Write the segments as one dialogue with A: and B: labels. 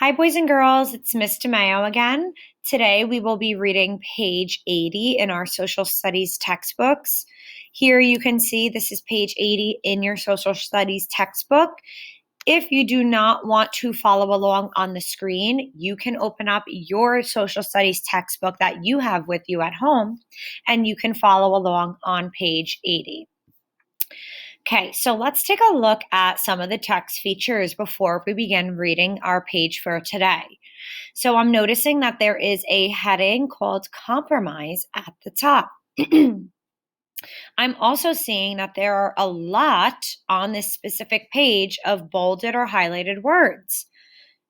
A: Hi, boys and girls. It's Miss DeMayo again. Today we will be reading page 80 in our social studies textbooks. Here you can see this is page 80 in your social studies textbook. If you do not want to follow along on the screen, you can open up your social studies textbook that you have with you at home and you can follow along on page 80. Okay, so let's take a look at some of the text features before we begin reading our page for today. So I'm noticing that there is a heading called Compromise at the top. I'm also seeing that there are a lot on this specific page of bolded or highlighted words.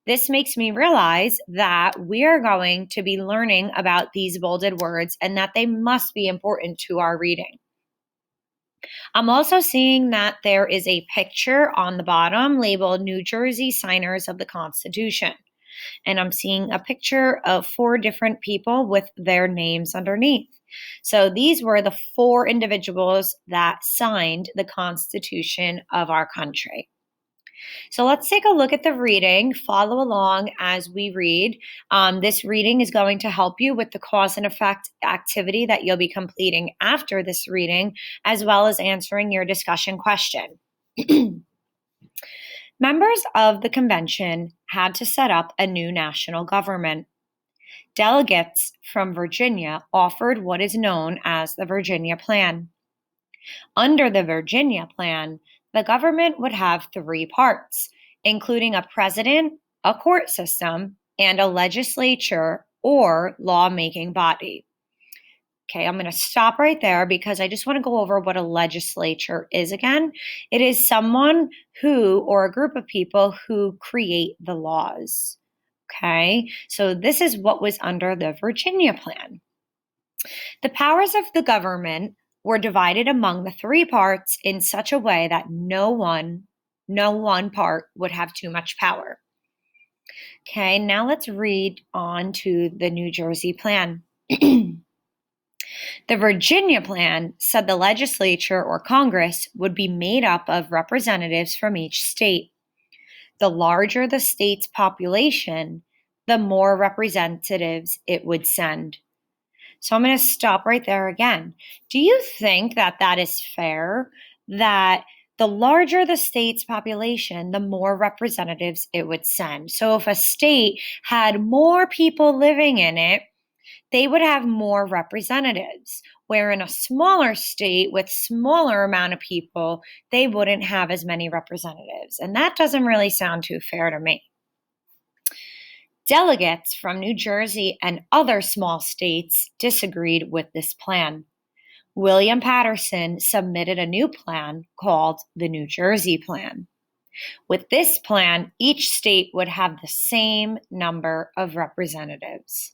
A: This makes me realize that we are going to be learning about these bolded words and that they must be important to our reading. I'm also seeing that there is a picture on the bottom labeled New Jersey Signers of the Constitution. And I'm seeing a picture of 4 different people with their names underneath. So these were the 4 individuals that signed the Constitution of our country. So let's take a look at the reading. Follow along as we read. This reading is going to help you with the cause and effect activity that you'll be completing after this reading, as well as answering your discussion question. Members of the convention had to set up a new national government. Delegates from Virginia offered what is known as the Virginia Plan. Under the Virginia Plan, the government would have 3 parts, including a president, a court system, and a legislature or lawmaking body. Okay, I'm going to stop right there because I just want to go over what a legislature is again. It is someone who, or a group of people who create the laws. Okay, so this is what was under the Virginia Plan. The powers of the government were divided among the 3 parts in such a way that no one part would have too much power. Okay, now let's read on to the New Jersey Plan. The Virginia Plan said the legislature or Congress would be made up of representatives from each state. The larger the state's population, the more representatives it would send. So I'm going to stop right there again. Do you think that that is fair? That the larger the state's population, the more representatives it would send. So if a state had more people living in it, they would have more representatives. Where in a smaller state with smaller amount of people, they wouldn't have as many representatives. And that doesn't really sound too fair to me. Delegates from New Jersey and other small states disagreed with this plan. William Paterson submitted a new plan called the New Jersey Plan. With this plan, each state would have the same number of representatives.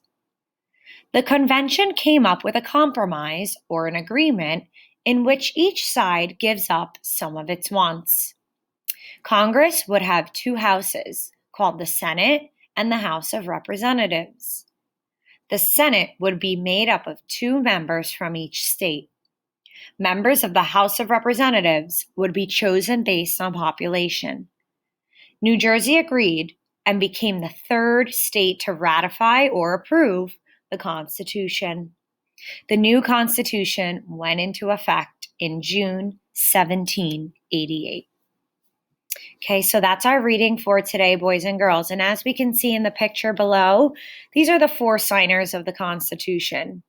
A: The convention came up with a compromise or an agreement in which each side gives up some of its wants. Congress would have 2 houses called the Senate and the House of Representatives. The Senate would be made up of 2 members from each state. Members of the House of Representatives would be chosen based on population. New Jersey agreed and became the 3rd state to ratify or approve the Constitution. The new Constitution went into effect in June 1788. Okay, so that's our reading for today, boys and girls. And as we can see in the picture below, these are the 4 signers of the Constitution.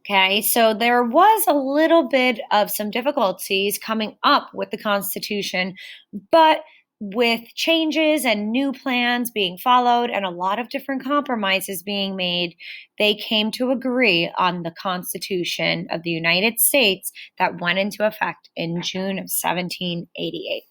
A: Okay, so there was a little bit of some difficulties coming up with the Constitution, but with changes and new plans being followed and a lot of different compromises being made, they came to agree on the Constitution of the United States that went into effect in June of 1788.